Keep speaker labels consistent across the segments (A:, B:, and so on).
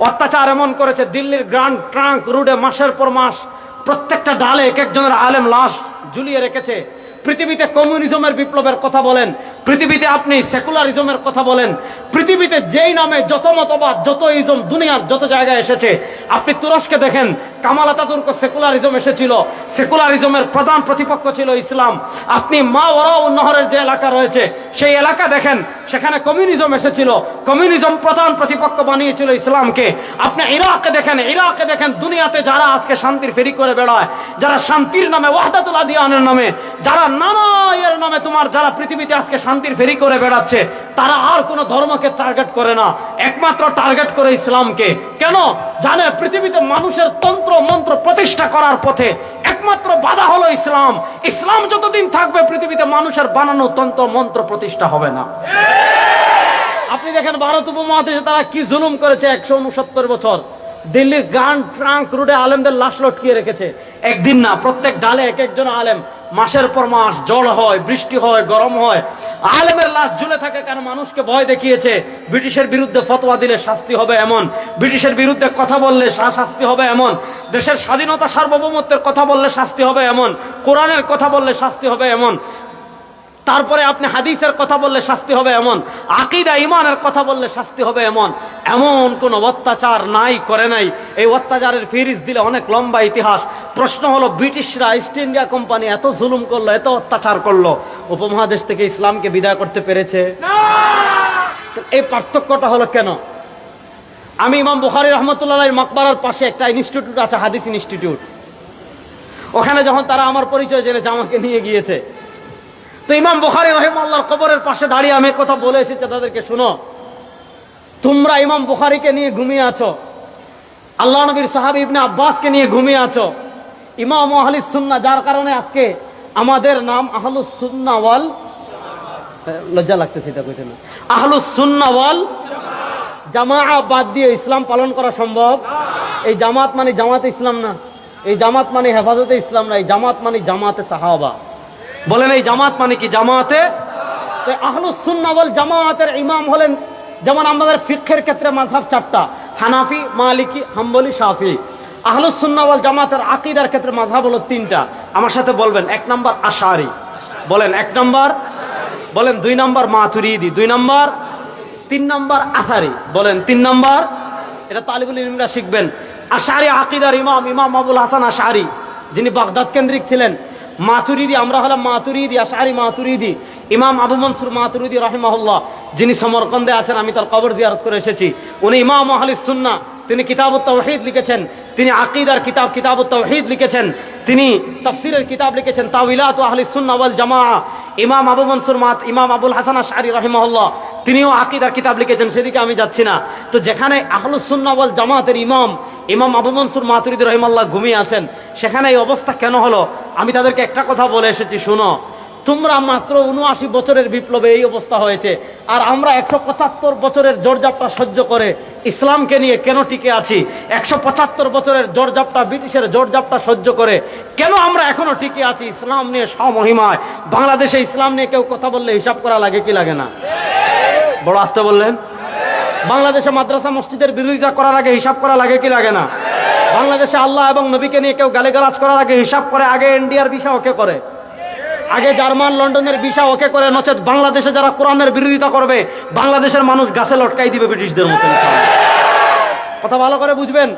A: অত্যাচার এমন করেছে, দিল্লির গ্র্যান্ড ট্রাঙ্ক রোডে মাসের পর মাস প্রত্যেকটা ডালে এক একজনের আলেম লাশ ঝুলিয়ে রেখেছে। পৃথিবীতে কমিউনিজমের বিপ্লবের কথা বলেন, পৃথিবীতে আপনি সেকুলারিজমের কথা বলেন, পৃথিবীতে যেই নামে যত মতবাদ যত ইজম দুনিয়ার যত জায়গায় এসেছে, আপনি তুরস্কে দেখেন কামাল আতাতুর্ক সেকুলারিজম এসেছিল, সেকুলারিজমের প্রধান প্রতিপক্ষ ছিল ইসলাম। আপনি মাওয়ারা নহরের যে এলাকা রয়েছে সেই এলাকা দেখেন, সেখানে কমিউনিজম এসেছিল, কমিউনিজম প্রধান প্রতিপক্ষ বানিয়েছিল ইসলামকে। আপনি ইরাকে দেখেন দুনিয়াতে যারা আজকে শান্তির ফেরি করে বেড়ায়, যারা শান্তির নামে ওয়াহদাতুল আদিয়ানের নামে, যারা নানা এর নামে যারা পৃথিবীতে আজকে শান্তির ফেরি করে বেড়াচ্ছে, তারা আর কোন ধর্মকে টার্গেট করে না, একমাত্র টার্গেট করে ইসলামকে। কেন জানে? পৃথিবীতে মানুষের তন্ত্র মন্ত্র প্রতিষ্ঠা করার পথে একমাত্র বাধা হলো ইসলাম। ইসলাম যতদিন থাকবে পৃথিবীতে মানুষের বানানো তন্ত্র মন্ত্র প্রতিষ্ঠা হবে না। আপনি দেখেন ভারত উপমহাদেশে তারা কি জুলুম করেছে। 169 বছর দিল্লির গ্র্যান্ড ট্রাঙ্ক রোডে আলেমদের লাশ লটকিয়ে রেখেছে। একদিন না, প্রত্যেক ডালে এক একজন আলেম, মাসের পর মাস ঝড় হয়, বৃষ্টি হয়, গরম হয়, আলেমের লাশ ঝুলে থাকে। কারণ মানুষকে ভয় দেখিয়েছে, ব্রিটিশের বিরুদ্ধে ফতোয়া দিলে শাস্তি হবে এমন, ব্রিটিশের বিরুদ্ধে কথা বললে শাস্তি হবে এমন, দেশের স্বাধীনতা সার্বভৌমত্বের কথা বললে শাস্তি হবে এমন, কোরআনের কথা বললে শাস্তি হবে এমন, তারপরে আপনি হাদিসের কথা বললে শাস্তি হবে এমন, আকীদা ঈমানের কথা বললে শাস্তি হবে এমন। এমন কোন অত্যাচার নাই করে নাই। এই অত্যাচারের ফিরিস দিলে অনেক লম্বা ইতিহাস। প্রশ্ন হলো, ব্রিটিশরা ইস্ট ইন্ডিয়া কোম্পানি এত জুলুম করলো, এত অত্যাচার করলো, উপমহাদেশ থেকে ইসলামকে বিদায় করতে পেরেছে? এই পার্থক্যটা হলো কেন? আমি ইমাম বুখারী রাহমাতুল্লাহ মাকবারার পাশে একটা ইনস্টিটিউট আছে, হাদিস ইনস্টিটিউট। ওখানে যখন তারা আমার পরিচয় জেনেছে, আমাকে নিয়ে গিয়েছে, তো ইমাম বুখারী রাহিমাহুল্লাহর কবরের পাশে দাঁড়িয়ে আমি কথা বলে এসেছি তাদেরকে, শুনো, তোমরা ইমাম বুখারীকে নিয়ে ঘুমিয়ে আছো, আল্লাহ নবীর সাহাবী ইবনে আব্বাসকে নিয়ে ঘুমিয়ে আছো, ইমাম আহলুস সুন্নাহ, যার কারণে আজকে আমাদের নাম আহলুস সুন্নাহ ওয়াল, লজ্জা লাগতেছে এটা কইতে না, আহলুস সুন্নাহ ওয়াল জামাআহ বাদ দিয়ে ইসলাম পালন করা সম্ভব? এই জামাত মানে জামাতে ইসলাম না, এই জামাত মানে হেফাজতে ইসলাম না, এই জামাত মানে জামাতে সাহাবা। বলেন এই জামাত মানে কি? জামাতে আহলুস সুন্নাহ ওয়াল জামাতের ইমাম হলেন, যেমন আমাদের ফিকহের ক্ষেত্রে মাযহাব 4টা, হানাফি, মালিকি, হাম্বলি, শাফি। আহলুস সুন্নাহ ওয়াল জামাতের আকীদার ক্ষেত্রে মাযহাব হলো 3টা। আমার সাথে বলবেন, 1 নম্বর আশআরি, বলেন 1 নম্বর, বলেন 2 নম্বর মাতুরিদি, 2 নম্বর, 3 নম্বর আথারি, বলেন 3 নম্বর। এটা তালিবুল ইলমরা শিখবেন। আশআরি আকীদার ইমাম ইমাম আবুল হাসান আশআরি, যিনি বাগদাদ কেন্দ্রিক ছিলেন। মাতুরিদি, আমরা হলাম মাতুরিদি, আশআরি মাতুরিদি। ইমাম আবু মনসুর মাতুরিদি রাহিমাহুল্লাহ, যিনি সমরকন্দে আছেন, আমি তার কবর জিয়ারত করে এসেছি। উনি ইমাম আহলুস সুন্নাহ, তিনি কিতাবুত তাওহীদ লিখেছেন, তিনি আকীদার কিতাব কিতাবুত তাওহীদ লিখেছেন, তিনি তাফসীরের কিতাব লিখেছেন তাওয়িলাত আহলিস সুন্নাহ ওয়াল জামাআহ। ইমাম আবু মনসুর ইমাম আবুল হাসান আশআরি রাহিমাহুল্লাহ, তিনিও আকীদার কিতাব লিখেছেন, সেদিকে আমি যাচ্ছি না। তো যেখানে আহলুস সুন্নাহ ওয়াল জামাতের ইমাম ইমাম আবু মনসুর মাতুরিদি রাহিমাহুল্লাহ ঘুমিয়ে আছেন, সেখানে এই অবস্থা কেন হলো? আমি তাদেরকে একটা কথা বলে এসেছি, শুনো, তোমরা মাত্র 79 বছরের বিপ্লবে এই অবস্থা হয়েছে, আর আমরা 175 বছরের জোরজাপটা সহ্য করে ইসলামকে নিয়ে কেন টিকে আছি? 175 বছরের জোরজাপটা, ব্রিটিশের জোরজাপটা সহ্য করে কেন আমরা এখনো টিকে আছি ইসলাম নিয়ে স্বমহিমায়? বাংলাদেশে ইসলাম নিয়ে কেউ কথা বললে হিসাব করা লাগে কি লাগে না? বড় আস্তে বললেন। বাংলাদেশে মাদ্রাসা মসজিদের বিরোধিতা করার আগে হিসাব করা লাগে কি লাগে না? বাংলাদেশে আল্লাহ এবং নবীকে নিয়ে কেউ গালিগালাজ করার আগে হিসাব করে। আগে ইন্ডিয়ার ভিসা ওকে করে, আগে জার্মান লন্ডনের ভিসা ওকে করে, নচেত বাংলাদেশে যারা কোরআনের বিরোধিতা করবে বাংলাদেশের মানুষ গাছে লটকাই দিবে ব্রিটিশদের মতো। কথা ভালো করে বুঝবেন।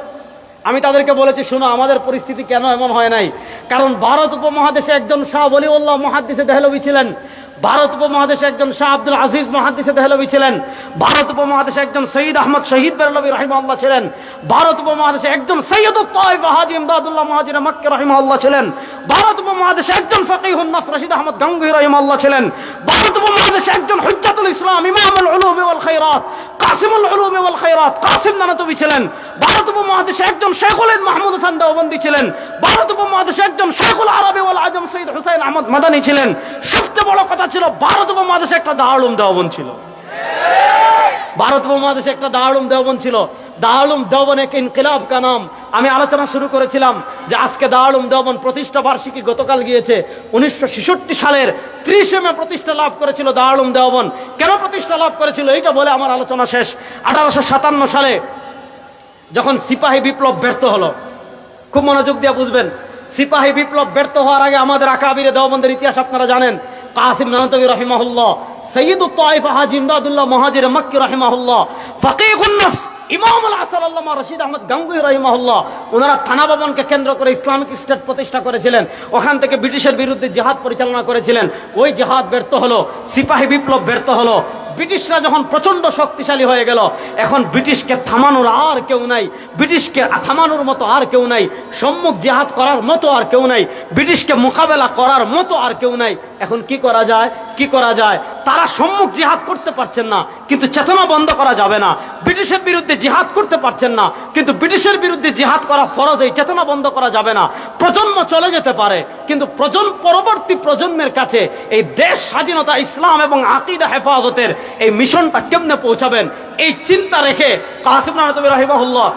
A: আমি তাদেরকে বলেছি, শুনো, আমাদের পরিস্থিতি কেন এমন হয় নাই? কারণ ভারত উপমহাদেশে একজন শাহ ওলিউল্লাহ মুহাদ্দিসে দেহলভী ছিলেন, ভারত উপমহাদেশে একজন শাহ আব্দুল আজিজ মুহাদ্দিসে দেহলভী ছিলেন, ভারত উপমহাদেশে একজন সৈয়দ আহমদ শহীদ বেরলভী রাহিমাহুল্লাহ ছিলেন, ভারত উপমহাদেশে একজন সৈয়দুত তায়েফ হাজী ইমদাদুল্লাহ মুহাজির মক্কা রাহিমাহুল্লাহ ছিলেন, ভারত উপমহাদেশে একজন ফকিহুন নফস রশিদ আহমদ গাঙ্গুহি রাহিমাহুল্লাহ ছিলেন, ভারত উপমহাদেশে একজন হুজ্জাতুল ইসলাম ইমামুল উলুম ওয়াল খায়রাত কাসিমুল উলুম ওয়াল খায়রাত কাসিম নানতবী ছিলেন, ভারত উপমহাদেশে একজন শেখুল মাহমুদ হাসান দেওবন্দি ছিলেন, ভারত উপমহাদেশে একজন শেখুল আরবি ওয়াল আজম সৈয়দ হুসাইন আহমদ মাদানী ছিলেন। সবচেয়ে বড় কথা ছিল, ভারত উপমহাদেশে একটা দারুল উলুম দেওবন্দ ছিল। ভারত উপমহাদেশে একটা দারুল উলুম দেওবন্দ ছিল। দারুল উলুম দেওবন্দ এক ইনকিলাব কা নাম। আমি আলোচনা শুরু করেছিলাম যে আজকে দারুল উলুম দেওবন্দ প্রতিষ্ঠা বার্ষিকী গতকাল গিয়েছে। 1966 সালের 30 মে প্রতিষ্ঠা লাভ করেছিল দারুল উলুম দেওবন্দ। কেন প্রতিষ্ঠা লাভ করেছিল এইটা বলে আমার আলোচনা শেষ। 1857 সালে যখন সিপাহী বিপ্লব ব্যর্থ হলো, খুব মনোযোগ দিয়ে বুঝবেন, সিপাহী বিপ্লব ব্যর্থ হওয়ার আগে আমাদের আকাবিরে দেওবন্দের ইতিহাস আপনারা জানেন। কাসিম নানতবী রাহিমাহুল্লাহ, সৈয়দুত তায়েফা হাজী ইমদাদুল্লাহ মুহাজির মক্কি রাহিমাহুল্লাহ, ফাকিহুন নফস ইমামুল আসর আল্লামা রশিদ আহমদ গাঙ্গুহি রাহিমাহুল্লাহ, ওনারা থানা ভবনকে কেন্দ্র করে ইসলামিক স্টেট প্রতিষ্ঠা করেছিলেন। ওখান থেকে ব্রিটিশের বিরুদ্ধে জিহাদ পরিচালনা করেছিলেন। ওই জিহাদ ব্যর্থ হলো, সিপাহী বিপ্লব ব্যর্থ হলো। ব্রিটিশরা যখন প্রচন্ড শক্তিশালী হয়ে গেল, এখন ব্রিটিশকে থামানোর আর কেউ নাই, ব্রিটিশকে থামানোর মতো আর কেউ নাই, সম্মুখ জিহাদ করার মতো আর কেউ নাই, ব্রিটিশকে মোকাবেলা করার মতো আর কেউ নাই। এখন কি করা যায়? কি করা যায়? তারা সম্মুখ জিহাদ করতে পারছেন না, কিন্তু চেতনা বন্ধ করা যাবে না। ব্রিটিশের বিরুদ্ধে জিহাদ করতে পারছেন না, কিন্তু ব্রিটিশের বিরুদ্ধে জিহাদ করা ফরজ, এই চেতনা বন্ধ করা যাবে না। প্রজন্ম চলে যেতে পারে, কিন্তু পরবর্তী প্রজন্মের কাছে এই দেশ স্বাধীনতা, ইসলাম এবং আকীদা হেফাজতের এই মিশনটা কেমনে পৌঁছাবেন, এই চিন্তা রেখে কাসিম নানতবী রাহিমাহুল্লাহ,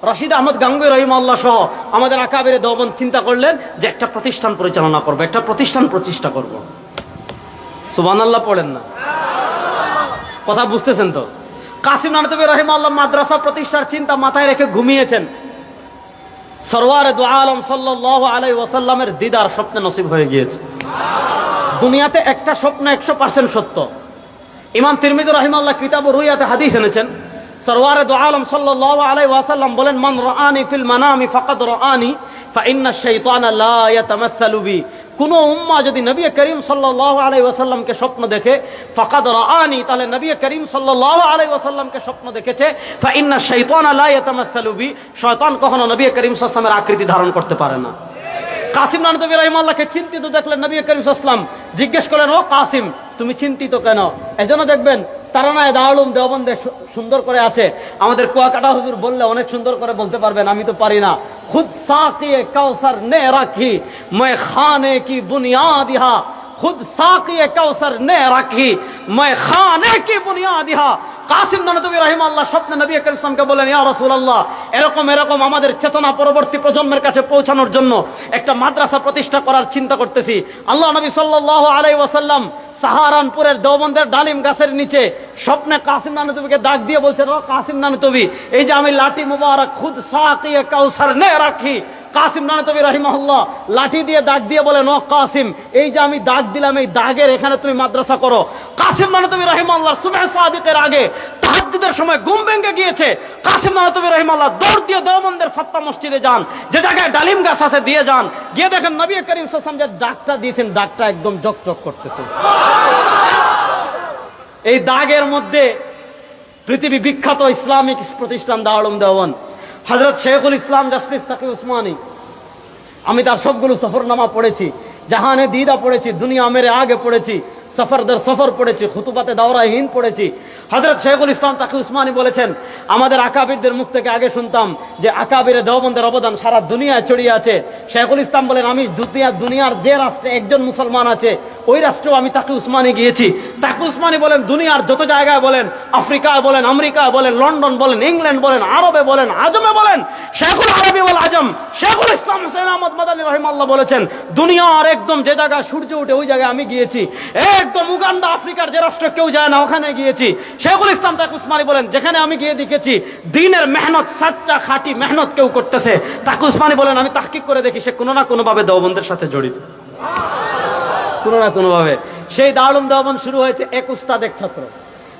A: রশিদ আহমদ গাঙ্গুহি রাহিমাহুল্লাহ সহ আমাদের আকাবিরে দেওবন্দ চিন্তা করলেন যে একটা প্রতিষ্ঠান পরিচালনা করবো, একটা প্রতিষ্ঠান প্রতিষ্ঠা করব। সুবহানাল্লাহ পড়েন না? কথা বুঝতেছেন তো? কাসিম নানতবী রাহিমাহুল্লাহ মাদ্রাসা প্রতিষ্ঠার চিন্তা মাথায় রেখে ঘুমিয়েছেন। সরওয়ারে দু আলম সাল্লাল্লাহু আলাইহি ওয়াসাল্লামের দিদার স্বপ্নে নসিব হয়ে গিয়েছে। দুনিয়াতে একটা স্বপ্ন 100% সত্য। ইমাম তিরমিজি রাহিমাহুল্লাহ কিতাবুর রুয়াতে হাদিস এনেছেন। সরওয়ারে দু আলম সাল্লাল্লাহু আলাইহি ওয়াসাল্লাম বলেন, মান রাআনি ফিল মানামি ফাকাদ রাআনি ফাইন্না শাইতানা লা ইয়াতামাসসালু বি। কোন উম্মাহ যদি নবী করিম সাল্লাল্লাহু আলাইহি ওয়াসাল্লামকে স্বপ্ন দেখে, ফাকাদ রাআনি, তাহলে নবী করিম সাল্লাল্লাহু আলাইহি ওয়াসাল্লামকে স্বপ্ন দেখেছে। ফাইন্না শাইতানা লা ইয়াতামাসসালু বি, শয়তান কখনো নবী করিম সাল্লাল্লাহু আলাইহি ওয়াসাল্লামের আকৃতি ধারণ করতে পারে না। কাসিম নানতবী রাহিমাহুল্লাহকে চিন্তিত দেখলেন নবী করিম সাল্লাল্লাহু আলাইহি ওয়াসাল্লাম, জিজ্ঞেস করলেন, ও কাসিম, তুমি চিন্তিত কেন? এজন্য দেখবেন তারানায়ে দারুল উলুম দেওবন্দে সুন্দর করে আছে। আমাদের কুয়াকাটা হুজুর বললে অনেক সুন্দর করে বলতে পারবেন, আমি তো পারি না। খুদ সাকিয়ে কাউসার নে রাখি मैं खाने की बुनियाद यहाँ, खुद साकिए कौसर ने रखी मैं खाने की बुनियाद यहाँ। কাসিম নানতবী রাহিমাহুল্লাহ স্বপ্নে নবী করিম সাল্লাল্লাহু আলাইহি ওয়াসাল্লামকে বলেন, ইয়া রাসূলুল্লাহ, এরকম আমাদের চেতনা পরবর্তী প্রজন্মের কাছে পৌঁছানোর জন্য একটা মাদ্রাসা প্রতিষ্ঠা করার চিন্তা করতেছি। আল্লাহ নবী সাল্লাল্লাহু আলাইহি ওয়াসাল্লাম সাহারানপুরের দেওবন্দের ডালিম গাছের নিচে স্বপ্নে কাসিম নানতবীকে ডাক দিয়ে বলছেন, ও কাসিম নানতবী, এই যে আমি লাঠি মুবারক খুদ সাকিয়ে কাউসার নে রাখি। কাসিম নানতবী রাহিমাহুল্লাহ লাঠি দিয়ে দাগ দিয়ে বলেন, ও কাসিম, এই যে আমি দাগ দিলাম, এই দাগের এখানে তুমি মাদ্রাসা করো। কাসিম নানতবী রাহিমাহুল্লাহ সুবহ সাদিকের আগে তাহাজ্জুদের সময় ঘুম ভেঙে গিয়েছে। কাসিম নানতবী রাহিমাহুল্লাহ দৌড় দিয়ে দেওবন্দের সাত্তা মসজিদে যান, যে জায়গায় ডালিম গাছ আছে দিয়ে যান, গিয়ে দেখেন নবী করিম সাল্লাল্লাহু আলাইহি ওয়াসাল্লাম যে দাগটা দিয়েছেন, দাগটা একদম জকজক করতেছে। এই দাগের মধ্যে পৃথিবী বিখ্যাত ইসলামিক প্রতিষ্ঠান দারুল উলুম দেওবন্দ, হযরত শেখুল ইসলাম জাস্টিস তাকি উসমানী, আমি তার সবগুলো সফরনামা পড়েছি, জাহানে দিদা পড়েছি, দুনিয়া মেরে আগে পড়েছি, সফর দের সফর পড়েছি, খুতুবাতে দাওরা হিন্দ পড়েছি। হযরত শেখুল ইসলাম তাকি উসমানী বলেছেন, আমাদের আকাবিরদের মুখ থেকে আগে শুনতাম যে আকাবিরে দেওবন্দের অবদান সারা দুনিয়ায় ছড়িয়ে আছে। শেখুল ইসলাম বলেন, আমি দুনিয়ার যে রাষ্ট্রে একজন মুসলমান আছে ওই রাষ্ট্রেও আমি তাকি উসমানী গিয়েছি। তাকি উসমানী বলেন, দুনিয়ার যত জায়গায় বলেন, আফ্রিকায় বলেন, আমেরিকায় বলেন, লন্ডন বলেন, ইংল্যান্ড বলেন, আরবে বলেন, আজমে বলেন, শেখুল আরবি ওয়াল আজম শেখুল ইসলাম হুসাইন আহমদ মাদানী রাহিমাহুল্লাহ বলেছেন, দুনিয়ার একদম যে জায়গায় সূর্য ওঠে ওই জায়গায় আমি গিয়েছি, একদম উগান্ডা আফ্রিকার যে রাষ্ট্রে কেউ যায় না ওখানে গিয়েছি। শেখুল ইসলাম তাকি উসমানী বলেন, যেখানে আমি গিয়ে দেখেছি দ্বীনের মেহনত, সাচ্চা খাঁটি মেহনত কেউ করতেছে, তাকি উসমানী বলেন, আমি তাহকিক করে দেখি সে কোনো না কোনো ভাবে দেওবন্দের সাথে জড়িত, কোনো না কোনো ভাবে। সেই দারুল উলুম দেওবন্দ শুরু হয়েছে এক উস্তাদ এক ছাত্র।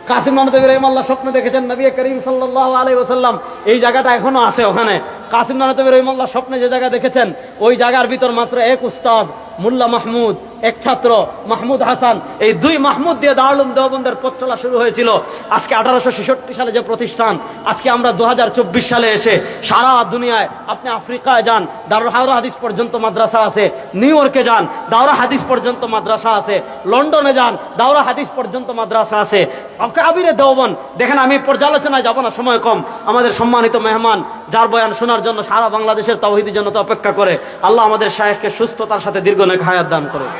A: কাসিম নানতবী রাহিমাহুল্লাহ স্বপ্ন দেখেছেন নবী করিম সাল্লাল্লাহু আলাইহি ওয়াসাল্লাম এই জায়গাটা এখনো আছে ওখানে। কাসিম নানতবী রাহিমাহুল্লাহ স্বপ্নে যে জায়গা দেখেছেন ওই জায়গার ভিতর মাত্র এক উস্তাদ মোল্লা মাহমুদ, এক ছাত্র মাহমুদ হাসান, এই দুই মাহমুদ দিয়ে দারুল উলুম দেওবন্দের পথ চলা শুরু হয়েছিল। আজকে 1866 সালে যে প্রতিষ্ঠান, আজকে আমরা 2024 সালে এসে সারা দুনিয়ায়, আপনি আফ্রিকায় যান দারুল হাদিস পর্যন্ত মাদ্রাসা আছে, নিউ ইয়র্কে যান দাওরা হাদিস পর্যন্ত মাদ্রাসা আছে, লন্ডনে যান দাওরা হাদিস পর্যন্ত মাদ্রাসা আছে। আকাবিরে দেওবন্দ দেখেন, আমি পর্যালোচনায় যাব না, সময় কম। আমাদের সম্মানিত মেহমান যার বয়ান শোনার জন্য সারা বাংলাদেশের তাওহীদি জনতা অপেক্ষা করে, আল্লাহ আমাদের শায়েখকে সুস্থতার সাথে দীর্ঘ নেক হায়াত দান করুক,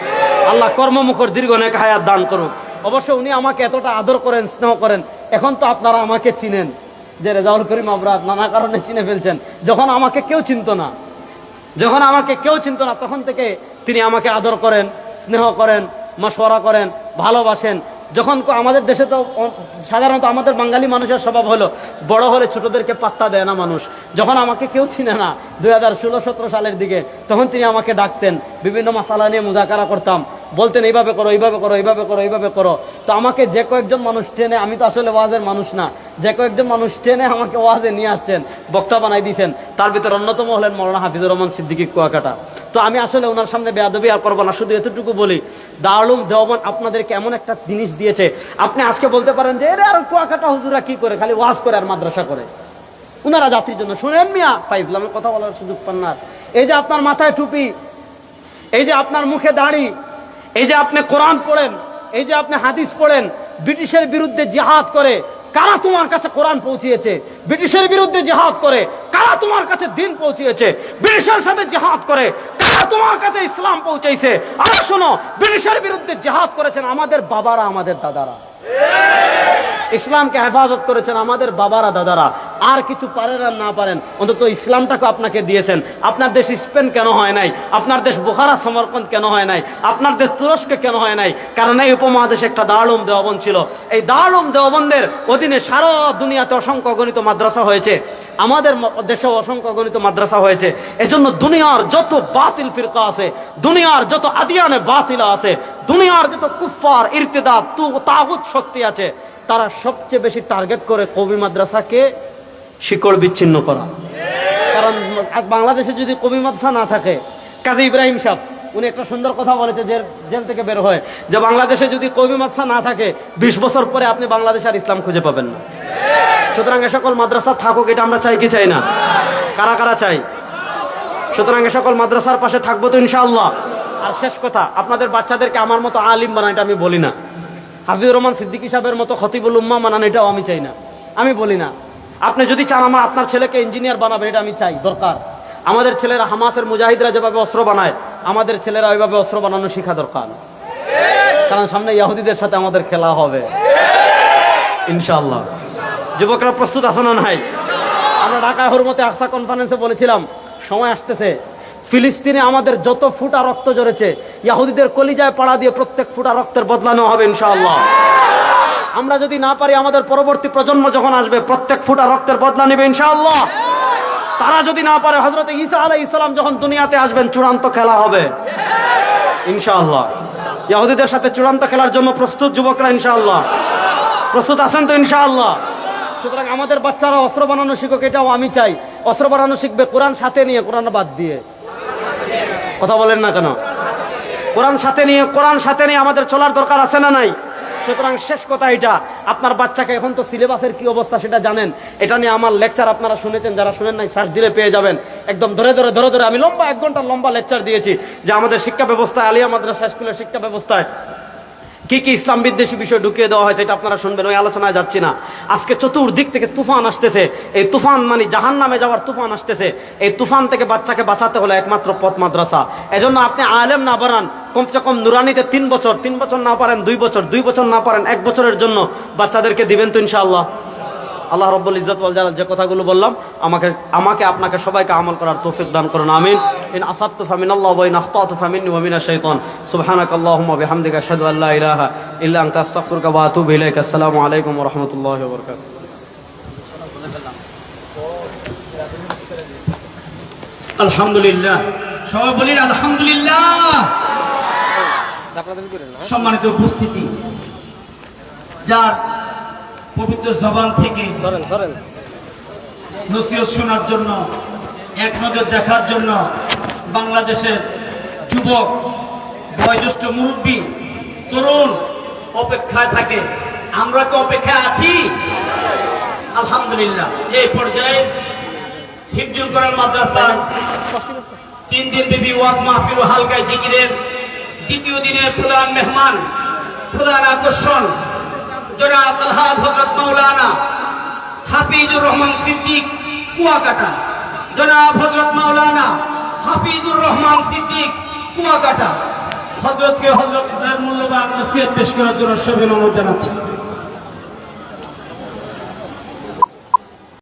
A: আল্লাহ কর্মমুখর দীর্ঘ নেক হায়াত দান করুক। অবশ্য উনি আমাকে এতটা আদর করেন, স্নেহ করেন, এখন তো আপনারা আমাকে চিনেন যে রেজাউল করিম আবরার নানা কারণে চিনে ফেলছেন। যখন আমাকে কেউ চিনতো না তখন থেকে তিনি আমাকে আদর করেন, স্নেহ করেন, মশওয়ারা করেন, ভালোবাসেন। যখন আমাদের দেশে তো সাধারণত আমাদের বাঙালি মানুষের স্বভাব হলো বড় হলে ছোটদেরকে পাত্তা দেয় না মানুষ। যখন আমাকে কেউ চিনে না 2016-17 সালের দিকে, তখন তিনি আমাকে ডাকতেন, বিভিন্ন মাসালা নিয়ে মুজাকারা করতাম, বলতেন এইভাবে করো, এইভাবে করো, এইভাবে করো, এইভাবে করো। তো আমাকে যে কয়েকজন মানুষ টেনে, আমি তো আসলে ওয়াজের মানুষ না, যে কয়েকজন মানুষ টেনে আমাকে ওয়াজে নিয়ে আসছেন, বক্তা বানাই দিয়েছেন, তার ভিতরে অন্যতম হলেন মৌলানা হাফিজুর রহমান সিদ্দিকী কুয়াকাটা। তো আমি আসলে ওনার সামনে বেয়াদবি আর করবো না, শুধু এতটুকু বলি, দারুল উলুম দেওবন্দ আপনাদেরকে এমন একটা জিনিস দিয়েছে, আপনি আজকে বলতে পারেন যে এর আর কুয়াকাটা হুজুরা কি করে, খালি ওয়াজ করে আর মাদ্রাসা করে। উনারা জাতির জন্য শুনেন মিয়া, পাইলামের কথা বলার সুযোগ পান না। এই যে আপনার মাথায় টুপি, এই যে আপনার মুখে দাড়ি, এই যে আপনি কোরআন পড়েন, এই যে আপনি হাদিস পড়েন, ব্রিটিশের বিরুদ্ধে জিহাদ করে কারা তোমার কাছে কোরআন পৌঁছিয়েছে? ব্রিটিশের বিরুদ্ধে জিহাদ করে কারা তোমার কাছে দিন পৌঁছিয়েছে? ব্রিটিশের সাথে জিহাদ করে কারা তোমার কাছে ইসলাম পৌঁছাইছে? আর শোনো, ব্রিটিশের বিরুদ্ধে জিহাদ করেছেন আমাদের বাবারা, আমাদের দাদারা। ইসলামকে হেফাজত করেছেন আমাদের বাবারা, দাদারা। আর কিছু পারেন আর না পারেন, অন্তত ইসলামটাকে আপনাকে দিয়েছেন। আপনার দেশ স্পেন কেন হয় নাই? আপনার দেশ বুখারা সমরকন্দ কেন হয় নাই? আপনার দেশ তুরস্ক কেন হয় নাই? কারণ এই উপমহাদেশে একটা দারুল উলুম দেওবন্দ ছিল। এই দারুল উলুম দেওবন্দের অধীনে সারা দুনিয়াতে অসংখ্য গণিত মাদ্রাসা হয়েছে, আমাদের দেশেও অসংখ্য গণিত মাদ্রাসা হয়েছে। এজন্য দুনিয়ার যত বাতিল ফিরকা আছে, দুনিয়ার যত আদিয়ানে বাতিলা আছে, দুনিয়ার যত কুফফার, ইরতিদাদ, তাগুত শক্তি আছে, তারা সবচেয়ে বেশি টার্গেট করে কবি মাদ্রাসাকে শিকড় বিচ্ছিন্ন করা। কারণ বাংলাদেশে যদি কবি মাদ্রাসা না থাকে, কাজী ইব্রাহিম সাহেব উনি একটা সুন্দর কথা বলেছে, জেল থেকে বের হয়, যে বাংলাদেশে যদি কবি মাদ্রাসা না থাকে 20 বছর পরে আপনি বাংলাদেশে আর ইসলাম খুঁজে পাবেন না। সুতরাং এ সকল মাদ্রাসা থাকুক, এটা আমরা চাই কি চাই না? কারা কারা চাই? সুতরাং এ সকল মাদ্রাসার পাশে থাকবো তো ইনশাআল্লাহ। আর শেষ কথা, আপনাদের বাচ্চাদেরকে আমার মতো আলিম বানান, এটা আমি বলি না। হাফিজুর রহমান সিদ্দিকী সাহেবের মতো খতিবুল উম্মাহ বানান, এটাও আমি চাই না, আমি বলি না। আপনি যদি চান আপনার ছেলেকে ইঞ্জিনিয়ার বানাবেন, এটা আমি চাই, দরকার। আমাদের ছেলেরা, হামাসের মুজাহিদরা যেভাবে অস্ত্র বানায়, আমাদের ছেলেরা ওইভাবে অস্ত্র বানানো শেখা দরকার। কারণ সামনে ইহুদিদের সাথে আমাদের খেলা হবে ইনশাআল্লাহ। যুবকরা প্রস্তুত আছে না নাই? আমরা ঢাকায় হুরমতে আকসা কনফারেন্সে বলেছিলাম, সময় আসতেছে, ফিলিস্তিনে আমাদের যত ফুটা রক্ত ঝরেছে, ইহুদিদের কলিজায় পাড়া দিয়ে প্রত্যেক ফুটা রক্তের বদলা নেওয়া হবে ইনশাআল্লাহ। আমরা যদি না পারি, আমাদের পরবর্তী প্রজন্ম যখন আসবে, প্রত্যেক ফুটা রক্তের বদলা নেবে ইনশাআল্লাহ। তারা যদি না পারে, হযরত ঈসা আলাইহিস সালাম যখন দুনিয়াতে আসবেন, চূড়ান্ত খেলা হবে ইনশাআল্লাহ। ইহুদিদের সাথে চূড়ান্ত খেলার জন্য প্রস্তুত যুবকরা ইনশাআল্লাহ? প্রস্তুত আছেন তো ইনশাআল্লাহ? সুতরাং আমাদের বাচ্চারা অস্ত্র বানানো শিখুক, এটাও আমি চাই। অস্ত্র বানানো শিখবে কোরআন সাথে নিয়ে, কোরআন বাদ দিয়ে। কথা বলেন না কেন? কোরআন সাথে নিয়ে, কোরআন সাথে নিয়ে আমাদের চলার দরকার আছে না নাই? সুতরাং শেষ কথা এটা, আপনার বাচ্চাকে, এখন তো সিলেবাসের কি অবস্থা সেটা জানেন, এটা নিয়ে আমার লেকচার আপনারা শুনেছেন, যারা শুনেন নাই সার্চ দিলে পেয়ে যাবেন। একদম ধরে ধরে ধরে ধরে আমি লম্বা 1 ঘন্টার লম্বা লেকচার দিয়েছি, যে আমাদের শিক্ষা ব্যবস্থায়, আলিয়া মাদ্রাসা স্কুলের শিক্ষা ব্যবস্থায় কি কি ইসলাম বিদ্বেষী বিষয় ঢুকিয়ে দেওয়া হয়েছে, এটা আপনারা শুনবেন। ওই আলোচনায় যাচ্ছি না। আজকে চতুর্দিক থেকে তুফান আসতেছে, এই তুফান মানে জাহান্নামে যাওয়ার তুফান আসতেছে। এই তুফান থেকে বাচ্চাকে বাঁচাতে হলে একমাত্র পথ মাদ্রাসা। এজন্য আপনি আলেম না বানান, কমসে কম নুরানিতে 3 বছর, 3 বছর না পারেন 2 বছর, 2 বছর না পারেন 1 বছরের জন্য বাচ্চাদেরকে দিবেন তো ইনশাআল্লাহ। আল্লাহ রাব্বুল ইজ্জত ওয়াল জালাল যে কথাগুলো বললাম, আমাকে আপনাকে সবাইকে আমল করার তৌফিক দান করুন, আমিন। ইন আসাবতু ফামিনাল্লাহি ওয়া ইন আখতাতু ফামিন্নি ওয়া মিনাশ শাইতান। সুবহানাকাল্লাহুম্মা ওয়া বিহামদিকা আশহাদু আল্লা ইলাহা ইল্লা আনতা আস্তাগফিরুকা ওয়া আতুবু ইলাইক। আসসালামু আলাইকুম ওয়া রাহমাতুল্লাহি ওয়া বারাকাতুহু।
B: আলহামদুলিল্লাহ, সবাই বলেন আলহামদুলিল্লাহ। সম্মানিত উপস্থিতি, যার পবিত্র জবান থেকে নসিহত শোনার জন্য, এক নজর দেখার জন্য বাংলাদেশের যুবক, বয়োজ্যেষ্ঠ, মুরব্বী, তরুণ অপেক্ষায় থাকে। আমরা কি অপেক্ষায় আছি? আলহামদুলিল্লাহ। এই পর্যায়ে হিফজুল কোরআন মাদ্রাসার 3 দিন ব্যাপী ওয়াজ মাহফিল ও হালকায় জিকিরের 2য় দিনের প্রধান মেহমান, প্রধান আকর্ষণ জনাব আলহাজ হযরত মাওলানা হাফিজুর রহমান সিদ্দিক কুয়াকাটা। জনাব হযরত মাওলানা হাফিজুর রহমান সিদ্দিক কুয়াকাটা হযরতকে হযরতের মূল্যবান নসিহত পেশ করার জন্য সবিনয় অনুরোধ জানাচ্ছি।